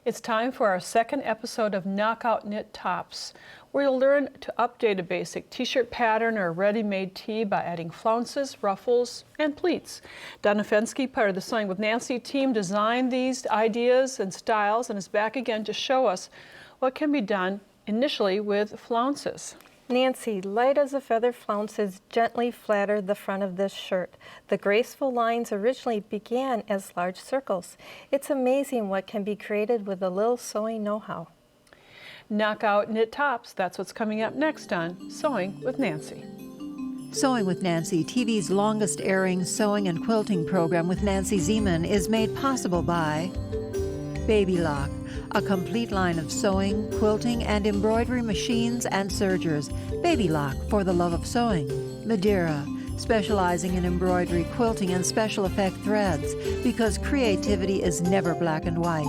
It's time for our second episode of Knockout Knit Tops, where you'll learn to update a basic t-shirt pattern or ready-made tee by adding flounces, ruffles, and pleats. Donna Fenske, part of the Sewing with Nancy team, designed these ideas and styles and is back again to show us what can be done initially with flounces. Nancy, light as a feather flounces gently flatter the front of this shirt. The graceful lines originally began as large circles. It's amazing what can be created with a little sewing know-how. Knockout Knit Tops, that's what's coming up next on Sewing with Nancy. Sewing with Nancy, TV's longest airing sewing and quilting program with Nancy Zieman, is made possible by Baby Lock, a complete line of sewing, quilting, and embroidery machines and sergers. Baby Lock, for the love of sewing. Madeira, specializing in embroidery, quilting, and special effect threads, because creativity is never black and white.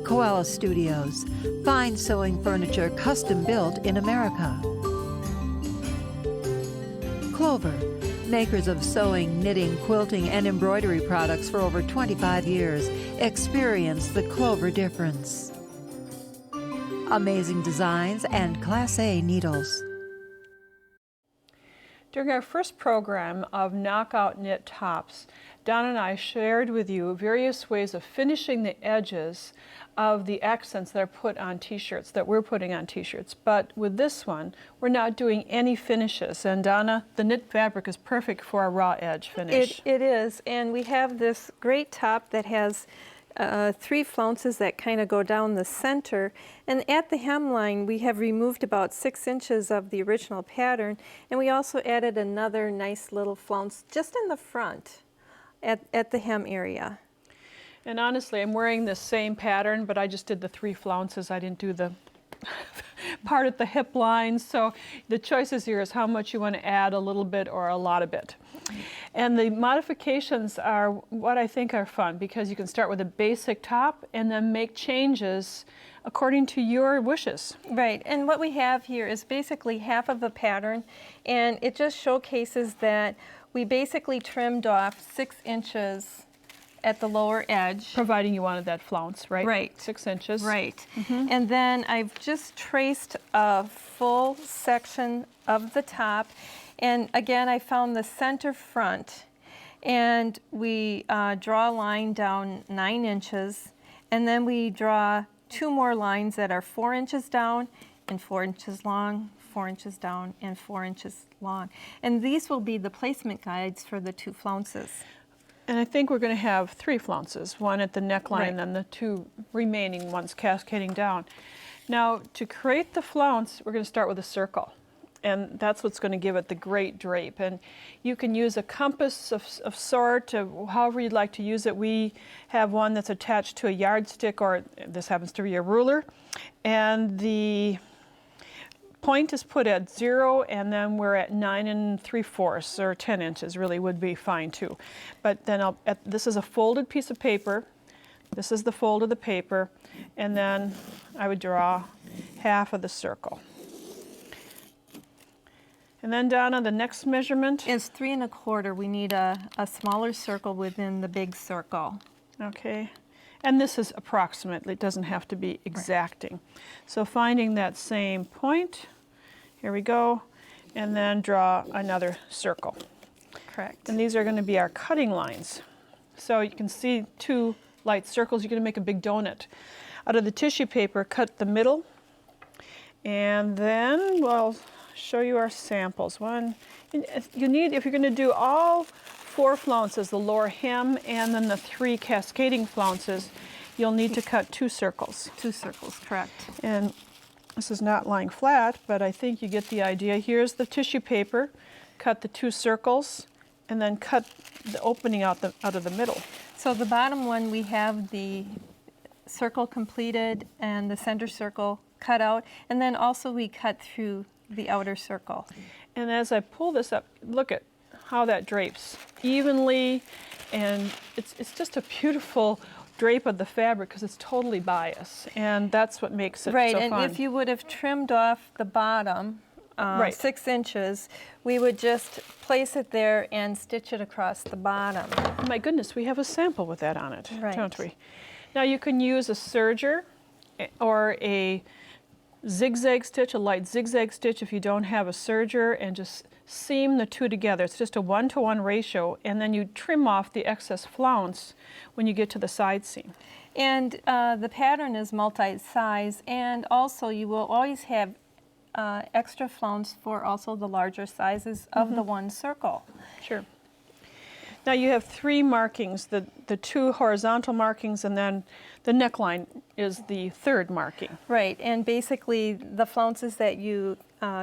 Koala Studios, fine sewing furniture custom built in America. Clover, makers of sewing, knitting, quilting, and embroidery products for over 25 years. Experience the Clover difference. Amazing designs and Class A needles. During our first program of Knockout Knit Tops, Donna and I shared with you various ways of finishing the edges of the accents that are put on t-shirts, that we're putting on t-shirts. But with this one, we're not doing any finishes. And Donna, the knit fabric is perfect for a raw edge finish. It is, and we have this great top that has 3 flounces that kind of go down the center, and at the hemline we have removed about 6 inches of the original pattern, and we also added another nice little flounce just in the front at the hem area. And honestly, I'm wearing the same pattern, but I just did the 3 flounces. I didn't do the part at the hip line. So the choices here is how much you want to add, a little bit or a lot of it. And the modifications are what I think are fun, because you can start with a basic top and then make changes according to your wishes. Right, and what we have here is basically half of a pattern, and it just showcases that we basically trimmed off 6 inches at the lower edge. Providing you wanted that flounce, right? Right. 6 inches. Right. And then I've just traced a full section of the top. And again, I found the center front. And we draw a line down 9 inches. And then we draw 2 more lines that are 4 inches down and 4 inches long, 4 inches down, and 4 inches long. And these will be the placement guides for the 2 flounces. And I think we're going to have 3 flounces, one at the neckline, Right. and then the 2 remaining ones cascading down. Now, to create the flounce, we're going to start with a circle. And that's what's going to give it the great drape. And you can use a compass of sort, however you'd like to use it. We have one that's attached to a yardstick, or this happens to be a ruler. And the point is put at 0, and then we're at 9 3/4 or 10 inches really would be fine too. But then this is a folded piece of paper. This is the fold of the paper, and then I would draw half of the circle. And then Donna, the next measurement is 3 1/4. We need a smaller circle within the big circle. Okay. And this is approximately, it doesn't have to be exacting. Right. So finding that same point, here we go, and then draw another circle. Correct. And these are going to be our cutting lines. So you can see 2 light circles. You're going to make a big donut. Out of the tissue paper, cut the middle, and then we'll show you our samples. You need, if you're going to do all 4 flounces, the lower hem and then the 3 cascading flounces, you'll need to cut 2 circles. 2 circles, correct. And this is not lying flat, but I think you get the idea. Here's the tissue paper, cut the 2 circles, and then cut the opening out of the middle. So the bottom one, we have the circle completed and the center circle cut out, and then also we cut through the outer circle. And as I pull this up, look at how that drapes evenly, and it's just a beautiful drape of the fabric because it's totally bias, and that's what makes it so fun. Right, and if you would have trimmed off the bottom, right. 6 inches, we would just place it there and stitch it across the bottom. Oh my goodness, we have a sample with that on it, right. don't we? Now you can use a serger or a zigzag stitch, a light zigzag stitch if you don't have a serger, and just seam the two together. It's just a 1-to-1 ratio, and then you trim off the excess flounce when you get to the side seam. And the pattern is multi-size, and also you will always have extra flounce for also the larger sizes of the one circle. Sure. Now you have 3 markings, the 2 horizontal markings, and then the neckline is the 3rd marking. Right, and basically the flounces that you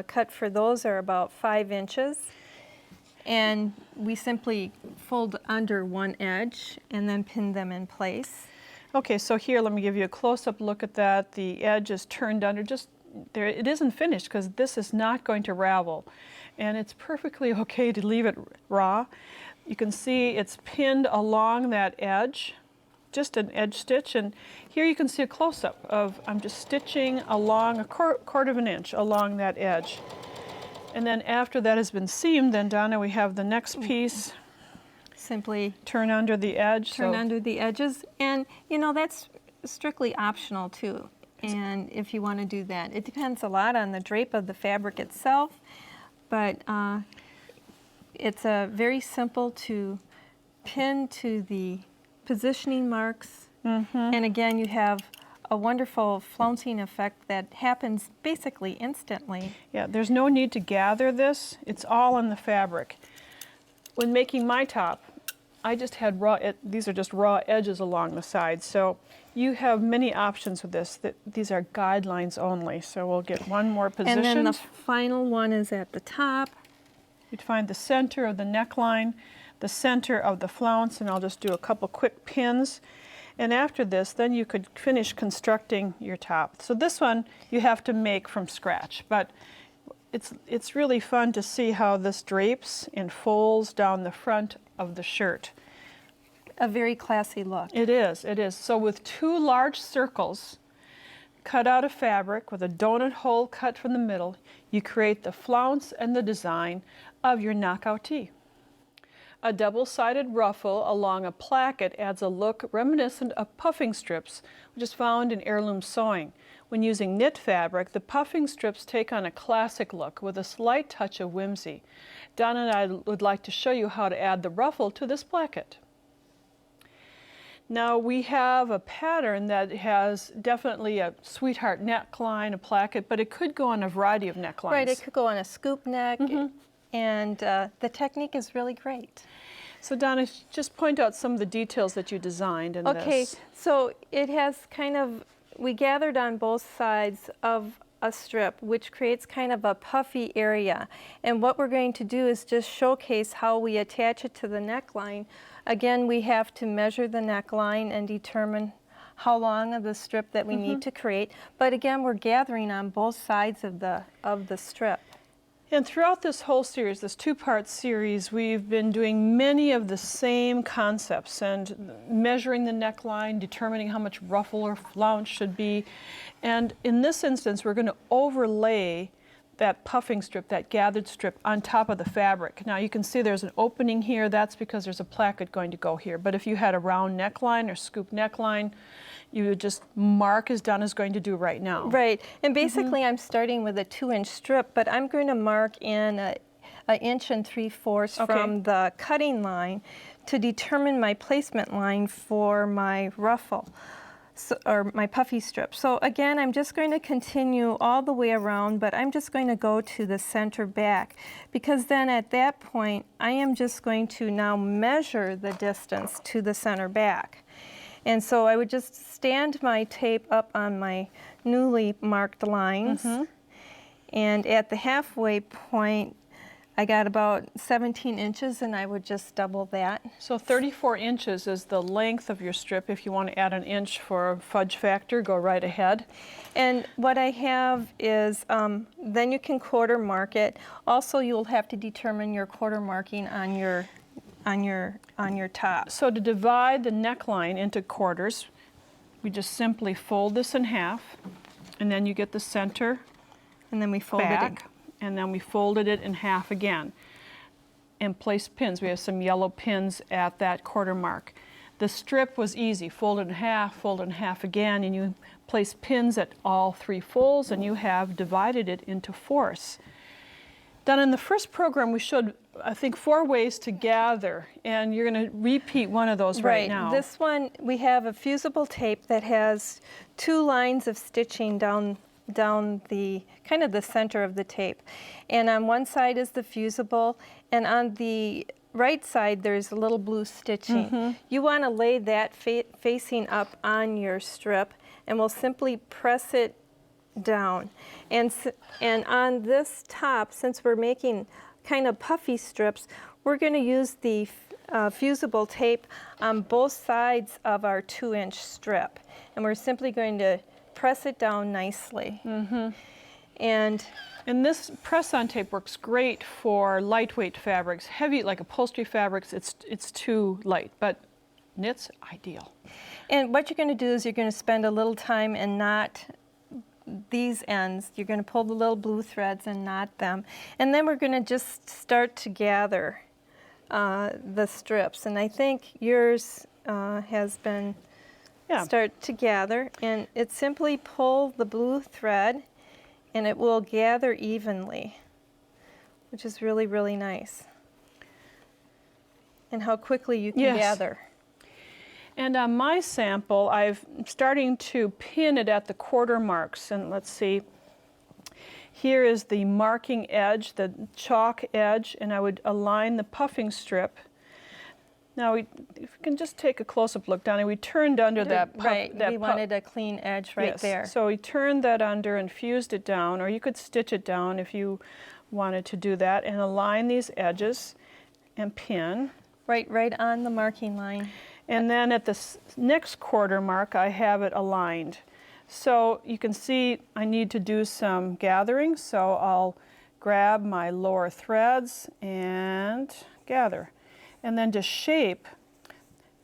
cut for those are about 5 inches. And we simply fold under one edge and then pin them in place. Okay, so here let me give you a close-up look at that. The edge is turned under, just there. It isn't finished because this is not going to ravel, and it's perfectly okay to leave it raw. You can see it's pinned along that edge, just an edge stitch, and here you can see a close-up of I'm just stitching along a quarter of an inch along that edge. And then after that has been seamed, then Donna, we have the next piece. Simply Turn under the edge. turn under the edges, and you know that's strictly optional too. And if you want to do that, it depends a lot on the drape of the fabric itself, but it's very simple to pin to the positioning marks. And again, you have a wonderful flouncing effect that happens basically instantly. Yeah, there's no need to gather this. It's all in the fabric. When making my top, I just had these are just raw edges along the sides. So you have many options with this. These are guidelines only. So we'll get one more position. And then the final one is at the top. You'd find the center of the neckline, the center of the flounce, and I'll just do a couple quick pins. And after this, then you could finish constructing your top. So this one you have to make from scratch, but it's really fun to see how this drapes and folds down the front of the shirt. A very classy look. It is, it is. So with 2 large circles cut out of fabric with a donut hole cut from the middle, you create the flounce and the design of your knockout tee. A double-sided ruffle along a placket adds a look reminiscent of puffing strips, which is found in heirloom sewing. When using knit fabric, the puffing strips take on a classic look with a slight touch of whimsy. Donna and I would like to show you how to add the ruffle to this placket. Now we have a pattern that has definitely a sweetheart neckline, a placket, but it could go on a variety of necklines. Right, it could go on a scoop neck, and the technique is really great. So Donna, just point out some of the details that you designed in this. Okay, so it has we gathered on both sides of a strip, which creates kind of a puffy area. And what we're going to do is just showcase how we attach it to the neckline. Again, we have to measure the neckline and determine how long of the strip that we need to create. But again, we're gathering on both sides of the strip. And throughout this whole series, this 2-part series, we've been doing many of the same concepts and measuring the neckline, determining how much ruffle or flounce should be. And in this instance, we're going to overlay that puffing strip, that gathered strip, on top of the fabric. Now you can see there's an opening here. That's because there's a placket going to go here. But if you had a round neckline or scoop neckline, you would just mark as Donna's going to do right now. Right, and basically I'm starting with a 2-inch strip, but I'm going to mark in an 1 3/4 from the cutting line to determine my placement line for my ruffle, or my puffy strip. So again, I'm just going to continue all the way around, but I'm just going to go to the center back, because then at that point, I am just going to now measure the distance to the center back. And so I would just stand my tape up on my newly marked lines, and at the halfway point, I got about 17 inches, and I would just double that. So 34 inches is the length of your strip. If you want to add an inch for a fudge factor, go right ahead. And what I have is, then you can quarter mark it. Also, you'll have to determine your quarter marking on your top. So to divide the neckline into quarters, we just simply fold this in half, and then you get the center And then we fold it in. back, and then we folded it in half again and place pins. We have some yellow pins at that quarter mark. The strip was easy, fold it in half again, and you place pins at all 3 folds, and you have divided it into fourths. Done in the first program, we showed, I think, 4 ways to gather, and you're going to repeat one of those right now. This one, we have a fusible tape that has 2 lines of stitching down the kind of the center of the tape. And on one side is the fusible, and on the right side there's a little blue stitching. You want to lay that facing up on your strip, and we'll simply press it down. And on this top, since we're making kind of puffy strips, we're going to use the fusible tape on both sides of our 2-inch strip. And we're simply going to press it down nicely. And this press-on tape works great for lightweight fabrics. Heavy, like upholstery fabrics, it's too light, but knit's ideal. And what you're going to do is you're going to spend a little time and knot these ends. You're going to pull the little blue threads and knot them. And then we're going to just start to gather the strips. And I think yours has been start to gather. And it's simply pull the blue thread and it will gather evenly, which is really, really nice. And how quickly you can gather. And on my sample, I'm starting to pin it at the quarter marks. And let's see, here is the marking edge, the chalk edge, and I would align the puffing strip. Now, if we can just take a close-up look, Donna, we turned under that puff. Right, we wanted a clean edge right there. So we turned that under and fused it down, or you could stitch it down if you wanted to do that, and align these edges and pin. Right on the marking line. And then at the next quarter mark, I have it aligned. So you can see I need to do some gathering, so I'll grab my lower threads and gather. And then to shape,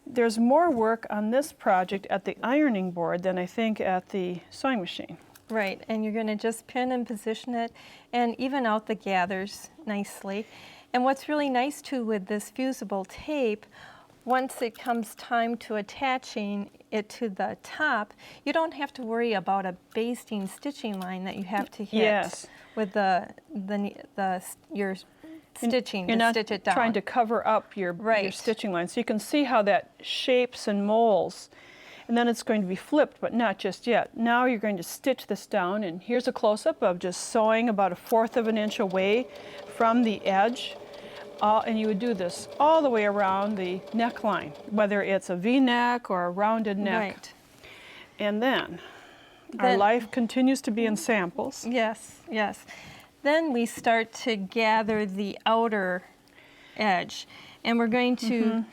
there's more work on this project at the ironing board than I think at the sewing machine. Right, and you're going to just pin and position it and even out the gathers nicely. And what's really nice too with this fusible tape, once it comes time to attaching it to the top, you don't have to worry about a basting stitching line that you have to hit with your stitching You're to not stitch it down. trying to cover up your stitching line. So you can see how that shapes and molds. And then it's going to be flipped, but not just yet. Now you're going to stitch this down, and here's a close-up of just sewing about 1/4 of an inch away from the edge. And you would do this all the way around the neckline, whether it's a V-neck or a rounded neck. Right. And then our life continues to be in samples. Yes, yes. Then we start to gather the outer edge, and we're going to,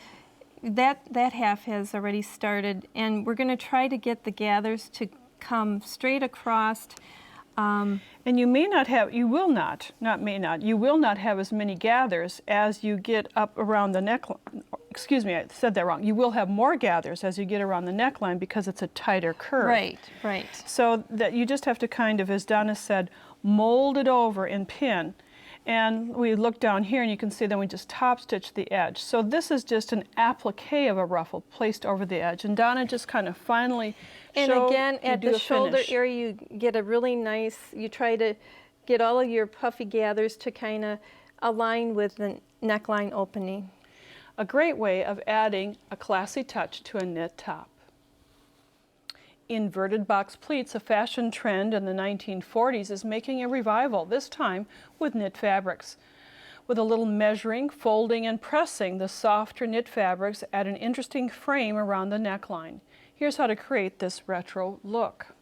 that half has already started, and we're going to try to get the gathers to come straight across. And you may not have, you will not have as many gathers as you get up around the neckline. Excuse me, I said that wrong. You will have more gathers as you get around the neckline because it's a tighter curve. Right, right. So that you just have to kind of, as Donna said, mold it over and pin. And we look down here and you can see then we just top stitch the edge. So this is just an applique of a ruffle placed over the edge. And Donna just kind of finally And again, at the shoulder area, you get a really nice, you try to get all of your puffy gathers to kind of align with the neckline opening. A great way of adding a classy touch to a knit top. Inverted box pleats, a fashion trend in the 1940s, is making a revival, this time with knit fabrics. With a little measuring, folding, and pressing, the softer knit fabrics add an interesting frame around the neckline. Here's how to create this retro look.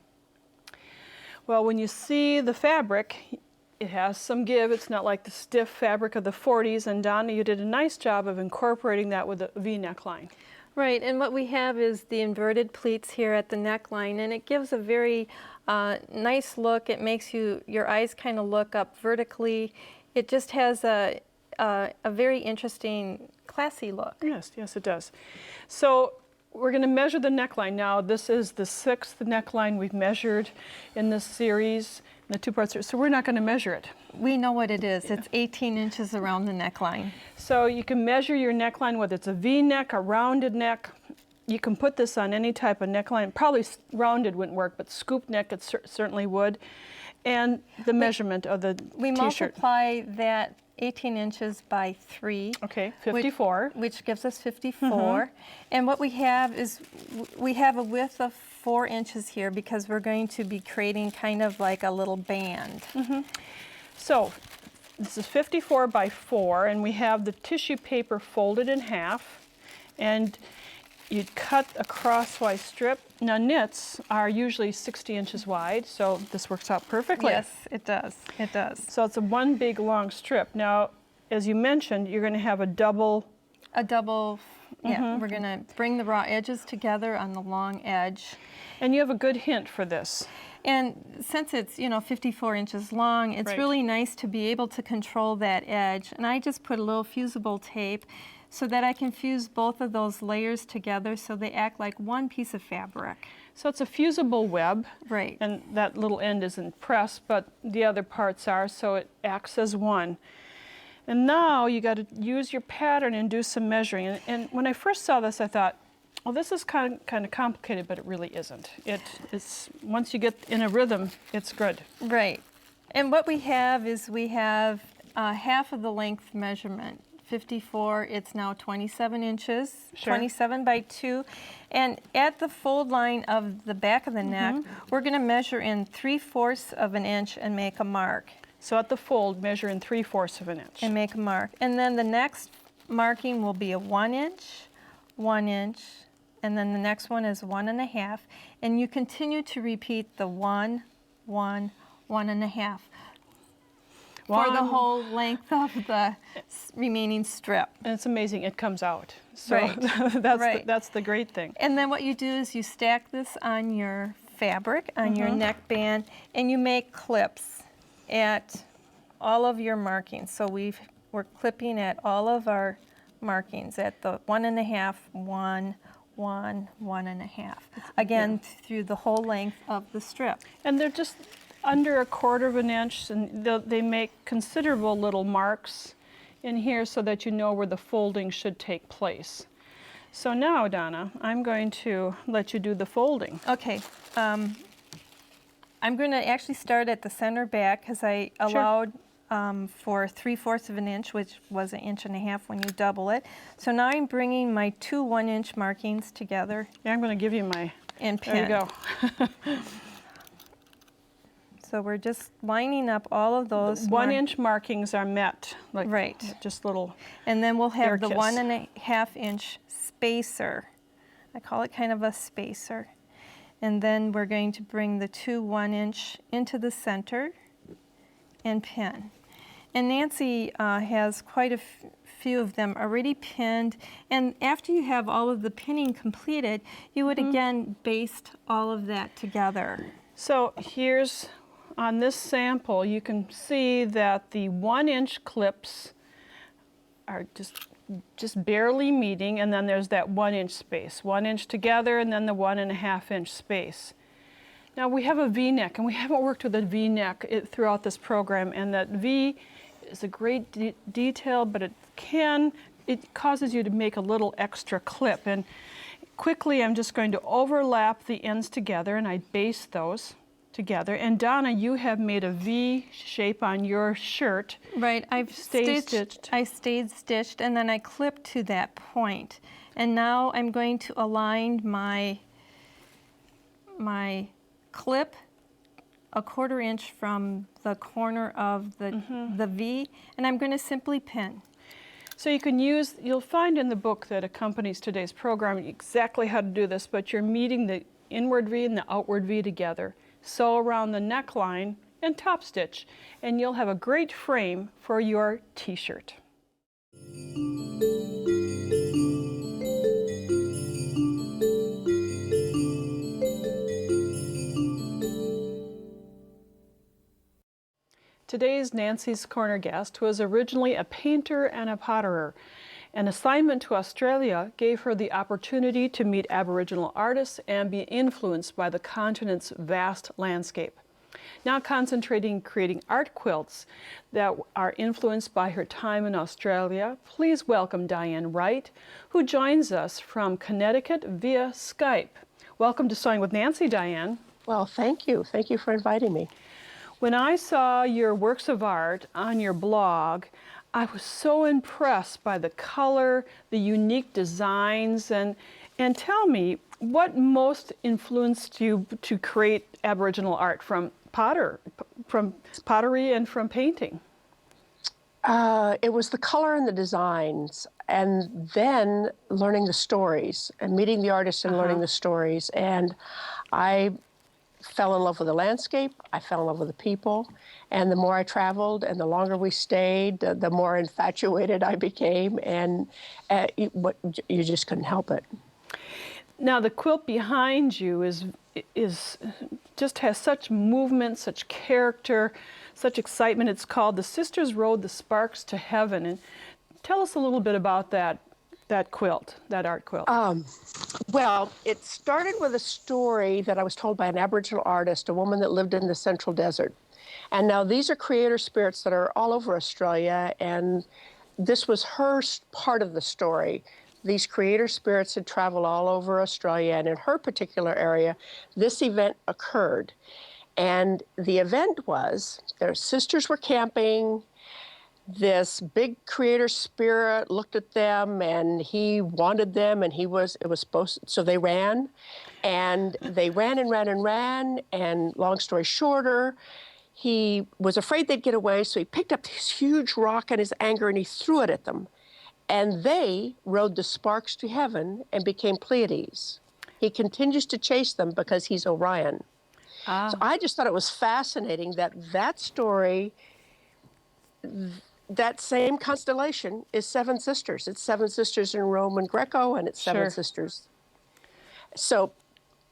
Well, when you see the fabric, it has some give. It's not like the stiff fabric of the 40s, and Donna, you did a nice job of incorporating that with a V neckline. Right, and what we have is the inverted pleats here at the neckline, and it gives a very nice look. It makes your eyes kind of look up vertically. It just has a very interesting, classy look. Yes, yes it does. So we're going to measure the neckline now. This is the 6th neckline we've measured in this series, the 2 parts. So we're not going to measure it. We know what it is. It's 18 inches around the neckline. So you can measure your neckline, whether it's a V-neck, a rounded neck, you can put this on any type of neckline. Probably rounded wouldn't work, but scoop neck it certainly would. And the measurement of the We t-shirt. multiply that 18 inches by 3. Okay, 54. Which gives us 54. And what we have is we have a width of 4 inches here because we're going to be creating kind of like a little band. So this is 54 by 4, and we have the tissue paper folded in half, and you'd cut a crosswise strip. Now knits are usually 60 inches wide, so this works out perfectly. Yes, it does. It does. So it's a one big long strip. Now, as you mentioned, you're going to have a double. Yeah, we're going to bring the raw edges together on the long edge. And you have a good hint for this. And since it's, 54 inches long, it's Right. really nice to be able to control that edge. And I just put a little fusible tape so that I can fuse both of those layers together so they act like one piece of fabric. So it's a fusible web. Right. And that little end isn't pressed, but the other parts are, so it acts as one. And now you got to use your pattern and do some measuring. And when I first saw this, I thought, well, this is kind of complicated, but it really isn't. It's once you get in a rhythm, it's good. Right. And what we have is we have half of the length measurement. 54, it's now 27 inches, Sure. 27 by 2. And at the fold line of the back of the neck, we're going to measure in 3/4 of an inch and make a mark. So at the fold, measure in 3/4 of an inch. And make a mark. And then the next marking will be a 1 inch, 1 inch, and then the next one is 1.5. And you continue to repeat the 1, 1, 1.5 for the whole length of the remaining strip. And it's amazing, it comes out. So Right. that's the great thing. And then what you do is you stack this on your fabric, on your neckband, and you make clips at all of your markings. So we're clipping at all of our markings at the 1.5, 1, 1, 1.5. Again, through the whole length of the strip. And they're just under 1/4 of an inch, and they make considerable little marks in here so that you know where the folding should take place. So now, Donna, I'm going to let you do the folding. Okay. I'm going to actually start at the center back because I allowed for 3/4 of an inch, which was 1.5 inches when you double it. So now I'm bringing my 2 1-inch markings together Yeah, I'm going to give you my, and pin. there you go. So we're just lining up all of those. 1 inch markings are met, like Right. just little. And then we'll have the Air kiss. 1.5 inch spacer. I call it kind of a spacer. And then we're going to bring the 2 1-inch into the center and pin. And Nancy has quite a few of them already pinned. And after you have all of the pinning completed, you would again baste all of that together. So here's, on this sample, you can see that the 1 inch clips are just barely meeting, and then there's that 1 inch space. 1 inch together, and then the 1.5 inch space. Now we have a V-neck, and we haven't worked with a V-neck throughout this program, and that V is a great detail, but it causes you to make a little extra clip. And quickly, I'm just going to overlap the ends together, and I baste those together. And Donna, you have made a V shape on your shirt. Right, I've stitched. I stayed stitched, and then I clipped to that point. And now I'm going to align my clip 1/4 inch from the corner of the V, and I'm going to simply pin. So you'll find in the book that accompanies today's program exactly how to do this, but you're meeting the inward V and the outward V together. Sew around the neckline and top stitch, and you'll have a great frame for your t-shirt. Today's Nancy's Corner guest was originally a painter and a potterer. An assignment to Australia gave her the opportunity to meet Aboriginal artists and be influenced by the continent's vast landscape. now concentrating creating art quilts that are influenced by her time in Australia. Please welcome Diane Wright, who joins us from Connecticut via Skype. Welcome to Sewing with Nancy, Diane. Well, thank you. Thank you for inviting me. When I saw your works of art on your blog, I was so impressed by the color, the unique designs, and tell me, what most influenced you to create Aboriginal art from pottery and from painting? It was the color and the designs, and then learning the stories and meeting the artists and learning the stories. And I fell in love with the landscape. I fell in love with the people. And the more I traveled and the longer we stayed, the more infatuated I became. And you just couldn't help it. Now the quilt behind you is just has such movement, such character, such excitement. It's called "The Sisters Rode the Sparks to Heaven." And tell us a little bit about that quilt, that art quilt. Well, it started with a story that I was told by an Aboriginal artist, a woman that lived in the Central Desert. And now these are creator spirits that are all over Australia, and this was her part of the story. These creator spirits had traveled all over Australia, and in her particular area, this event occurred. And the event was, their sisters were camping. This big creator spirit looked at them, and he wanted them, and it was supposed, so they ran, and they ran and ran and ran, and long story shorter, he was afraid they'd get away, so he picked up this huge rock in his anger, and he threw it at them. And they rode the sparks to heaven and became Pleiades. He continues to chase them because he's Orion. So I just thought it was fascinating that story, that same constellation is seven sisters. It's seven sisters in Roman Greco, and it's seven sisters. So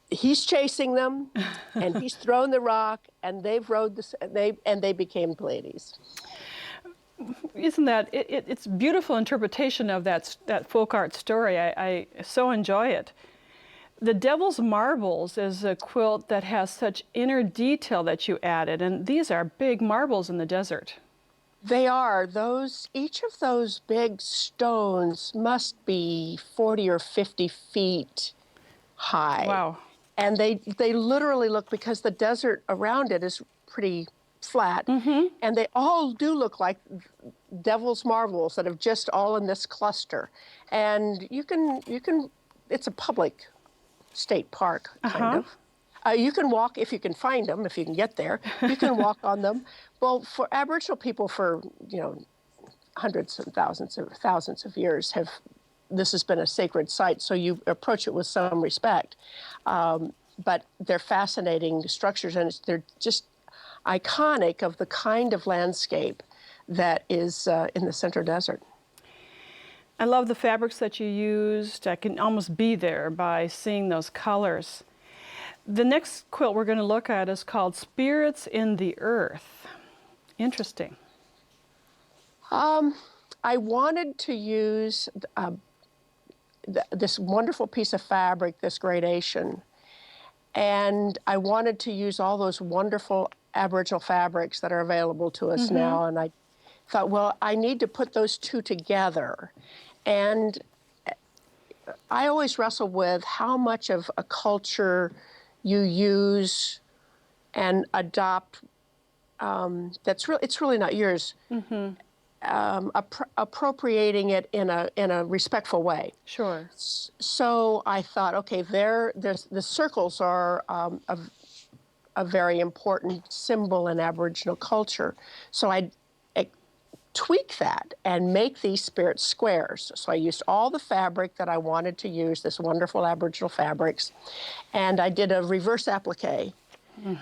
he's chasing them, and he's thrown the rock, and they've rode they became Pleiades. Isn't that it's a beautiful interpretation of that folk art story. I so enjoy it. The Devil's Marbles is a quilt that has such inner detail that you added, and these are big marbles in the desert. They are. Each of those big stones must be 40 or 50 feet high. Wow. And they literally look, because the desert around it is pretty flat, and they all do look like devil's marbles that have just all in this cluster. And you can it's a public state park, kind of. You can walk, if you can find them, if you can get there, you can walk on them. Well, for Aboriginal people for, hundreds and thousands of years this has been a sacred site, so you approach it with some respect. But they're fascinating structures, and they're just iconic of the kind of landscape that is in the Central Desert. I love the fabrics that you used. I can almost be there by seeing those colors. The next quilt we're going to look at is called Spirits in the Earth. Interesting. I wanted to use this wonderful piece of fabric, this gradation, and I wanted to use all those wonderful Aboriginal fabrics that are available to us now, and I thought, well, I need to put those two together. And I always wrestle with how much of a culture you use and adopt it's really not yours, appropriating it in a respectful way. Sure. So I thought, okay, the circles are a very important symbol in Aboriginal culture. So I tweak that and make these spirit squares. So I used all the fabric that I wanted to use, this wonderful Aboriginal fabrics, and I did a reverse applique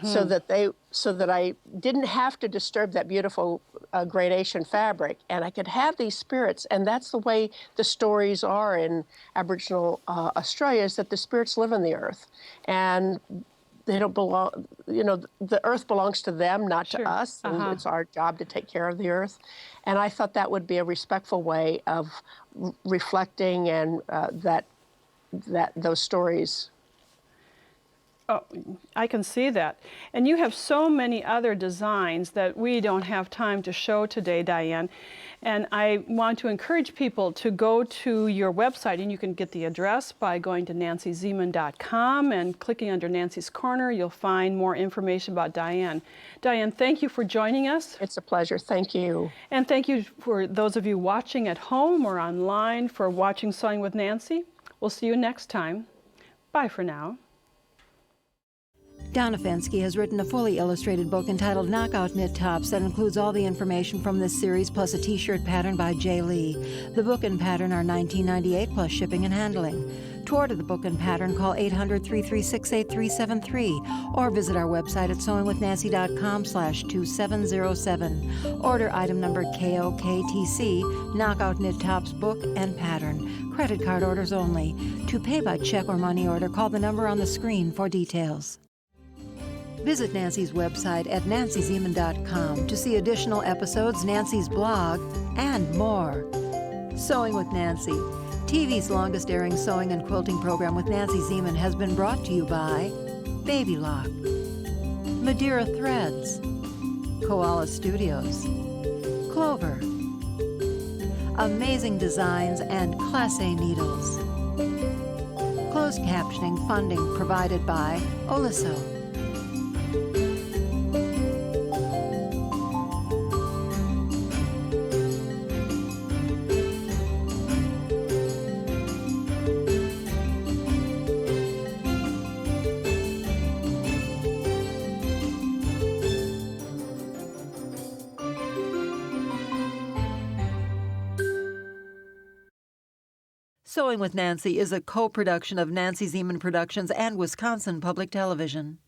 so that I didn't have to disturb that beautiful gradation fabric, and I could have these spirits. And that's the way the stories are in Aboriginal Australia, is that the spirits live in the earth, and they don't belong, the earth belongs to them, not to us, and it's our job to take care of the earth. And I thought that would be a respectful way of reflecting and that those stories Oh, I can see that. And you have so many other designs that we don't have time to show today, Diane. And I want to encourage people to go to your website, and you can get the address by going to nancyzieman.com and clicking under Nancy's Corner. You'll find more information about Diane. Diane, thank you for joining us. It's a pleasure. Thank you. And thank you for those of you watching at home or online for watching Sewing with Nancy. We'll see you next time. Bye for now. Donna Fensky has written a fully illustrated book entitled Knockout Knit Tops that includes all the information from this series plus a t-shirt pattern by Jay Lee. The book and pattern are $19.98 plus shipping and handling. To order the book and pattern, call 800-336-8373 or visit our website at sewingwithNancy.com/2707. Order item number KOKTC, Knockout Knit Tops book and pattern. Credit card orders only. To pay by check or money order, call the number on the screen for details. Visit Nancy's website at nancyzieman.com to see additional episodes, Nancy's blog, and more. Sewing with Nancy, TV's longest airing sewing and quilting program with Nancy Zieman, has been brought to you by Baby Lock, Madeira Threads, Koala Studios, Clover, Amazing Designs, and Class A Needles. Closed captioning funding provided by Oliso. Sewing with Nancy is a co-production of Nancy Zieman Productions and Wisconsin Public Television.